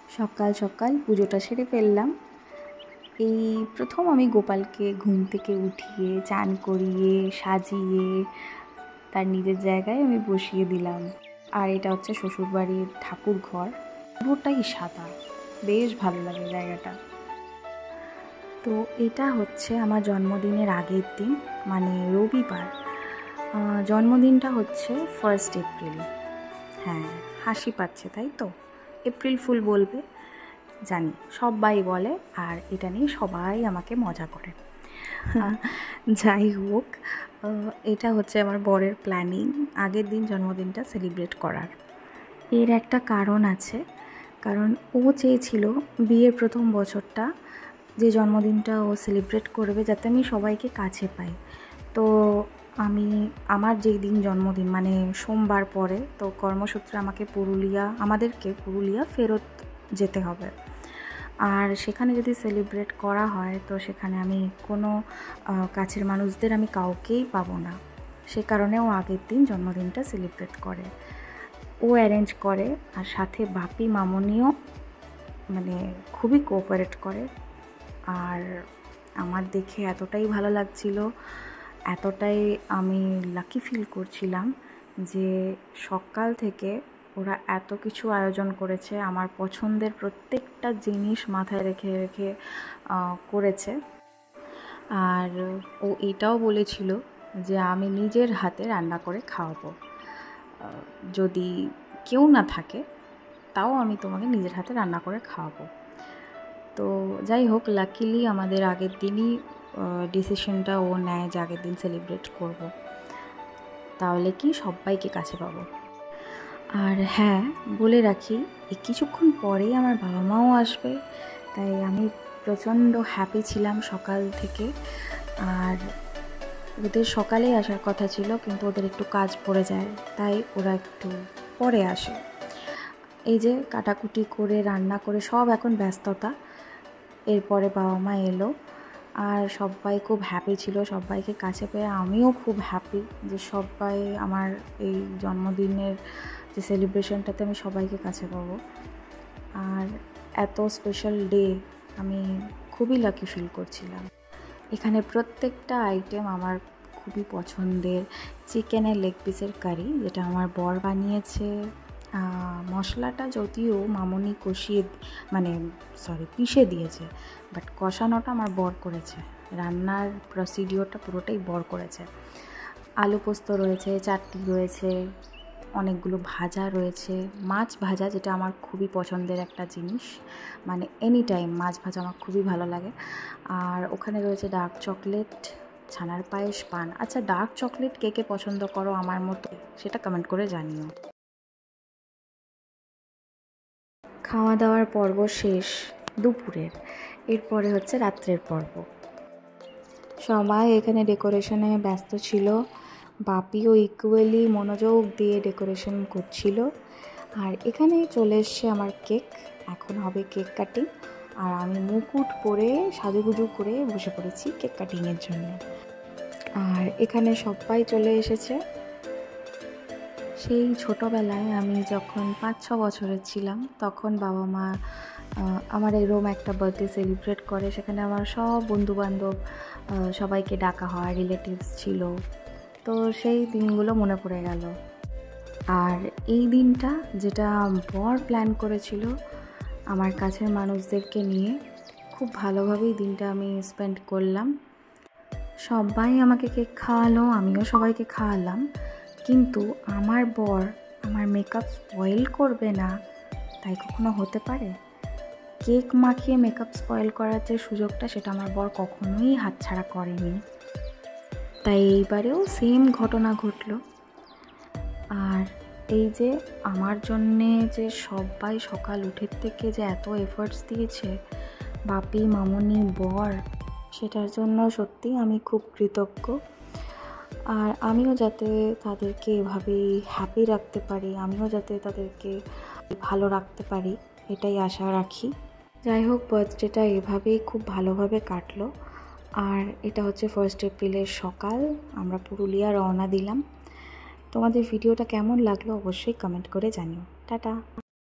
সকাল সকাল পুজোটা সেরে ফেললাম। এই প্রথম আমি গোপালকে ঘুম থেকে উঠিয়ে চান করিয়ে সাজিয়ে তার নিজের জায়গায় আমি বসিয়ে দিলাম। আর এটা হচ্ছে শ্বশুরবাড়ির ঠাকুর ঘর, পুরোটাই সাদা, বেশ ভালো লাগে জায়গাটা। তো এটা হচ্ছে আমার জন্মদিনের আগের দিন, মানে রবিবার। জন্মদিনটা হচ্ছে 1 এপ্রিল। হ্যাঁ, হাসি পাচ্ছে তাই তো? এপ্রিল ফুল বলবে জানি, সবাই বলে, আর এটা নিয়ে সবাই আমাকে মজা করে। যাই হোক, এটা হচ্ছে আমার বরের প্ল্যানিং আগের দিন জন্মদিনটা সেলিব্রেট করার। এর একটা কারণ আছে, কারণ ও চেয়েছিল বিয়ের প্রথম বছরটা যে জন্মদিনটা ও সেলিব্রেট করবে যাতে আমি সবাইকে কাছে পাই। তো আমার যেই দিন জন্মদিন মানে সোমবার পরে, তো কর্মসূত্রে আমাদেরকে পুরুলিয়া ফেরত যেতে হবে। আর সেখানে যদি সেলিব্রেট করা হয় তো সেখানে আমি কোনো কাছের মানুষদের আমি কাউকেই পাবো না। সে কারণে ও আগের দিন জন্মদিনটা সেলিব্রেট করে, ও অ্যারেঞ্জ করে। আর সাথে বাপি মামনিও মানে খুবই কোঅপারেট করে। আর আমার দেখে এতটাই ভালো লাগছিল, এতটাই আমি লাকি ফিল করছিলাম যে সকাল থেকে ওরা এত কিছু আয়োজন করেছে, আমার পছন্দের প্রত্যেকটা জিনিস মাথায় রেখে রেখে করেছে। আর ও এটাও বলেছিল যে আমি নিজের হাতে রান্না করে খাওয়াবো, যদি কেউ না থাকে তাও আমি তোমাকে নিজের হাতে রান্না করে খাওয়াবো। তো যাই হোক, লাকিলি আমাদের আগের দিনই ডিসিশনটা ও নেয় যে আগের দিন সেলিব্রেট করব, তাহলে কি সবাইকে কাছে পাবো। আর হ্যাঁ, বলে রাখি এই কিছুক্ষণ পরেই আমার বাবা মাও আসবে, তাই আমি প্রচণ্ড হ্যাপি ছিলাম সকাল থেকে। আর ওদের সকালেই আসার কথা ছিল, কিন্তু ওদের একটু কাজ পড়ে যায়, তাই ওরা একটু পরে আসে। এই যে কাটাকুটি করে রান্না করে সব এখন ব্যস্ততা। এরপরে বাবা মা এলো, আর সবাই খুব হ্যাপি ছিল সবাইকে কাছে পেয়ে। আমিও খুব হ্যাপি যে সবাই আমার এই জন্মদিনের যে সেলিব্রেশনটাতে আমি সবাইকে কাছে পাবো। আর এত স্পেশাল ডে আমি খুবই লাকি ফিল করছিলাম। এখানে প্রত্যেকটা আইটেম আমার খুবই পছন্দের। চিকেনের লেগ পিসের কারি, যেটা আমার বর বানিয়েছে। মশলাটা যদিও মামনি পিষে দিয়েছে, বাট কষানোটা আমার বর করেছে। রান্নার প্রসিডিওরটা পুরোটাই বর করেছে। আলু পোস্ত রয়েছে, চাটনি রয়েছে, অনেকগুলো ভাজা রয়েছে, মাছ ভাজা, যেটা আমার খুবই পছন্দের একটা জিনিস, মানে এনি টাইম মাছ ভাজা আমার খুবই ভালো লাগে। আর ওখানে রয়েছে ডার্ক চকলেট, ছানার পায়েস, পান। আচ্ছা, ডার্ক চকলেট কে কে পছন্দ করো আমার মতো, সেটা কমেন্ট করে জানিও। খাওয়া দাওয়ার পর্ব শেষ দুপুরের, এরপরে হচ্ছে রাত্রের পর্ব। সবাই এখানে ডেকোরেশনে ব্যস্ত ছিল, বাপিও ইকুয়ালি মনোযোগ দিয়ে ডেকোরেশন করছিল। আর এখানে চলে এসছে আমার কেক, এখন হবে কেক কাটিং। আর আমি মুকুট পরে সাজুগুজু করে বসে পড়েছি কেক কাটিংয়ের জন্য। আর এখানে সবাই চলে এসেছে। সেই ছোটোবেলায় আমি যখন 5-6 বছরের ছিলাম, তখন বাবা মা আমার এরকম একটা বার্থডে সেলিব্রেট করে। সেখানে আমার সব বন্ধুবান্ধব সবাইকে ডাকা হয়, রিলেটিভস ছিল। তো সেই দিনগুলো মনে পড়ে গেল। আর এই দিনটা যেটা বর প্ল্যান করেছিল আমার কাছের মানুষদেরকে নিয়ে, খুব ভালোভাবেই দিনটা আমি স্পেন্ড করলাম। সবাই আমাকে কেক খাওয়ালো, আমিও সবাইকে খাওয়ালাম, কিন্তু আমার বর আমার মেকআপ স্পয়েল করবে না, তাই কখনো হতে পারে? কেক মাখিয়ে মেকআপ স্পয়েল করার যে সুযোগটা, সেটা আমার বর কখনোই হাতছাড়া করেনি। তাই এইবারেও সেম ঘটনা ঘটল। আর এই যে আমার জন্যে যে সবাই সকাল উঠের থেকে যে এত এফর্টস দিয়েছে, বাপি, মামনি, বর, সেটার জন্য সত্যি আমি খুব কৃতজ্ঞ। আর আমিও যাতে তাদেরকে এভাবেই হ্যাপি রাখতে পারি, আমিও যাতে তাদেরকে ভালো রাখতে পারি, এটাই আশা রাখি। যাই হোক, বার্থডেটা এভাবেই খুব ভালোভাবে কাটলো। আর এটা হচ্ছে 1 এপ্রিলের সকাল, আমরা পুরুলিয়া রওনা দিলাম। তোমাদের ভিডিওটা কেমন লাগলো অবশ্যই কমেন্ট করে জানিও। টাটা।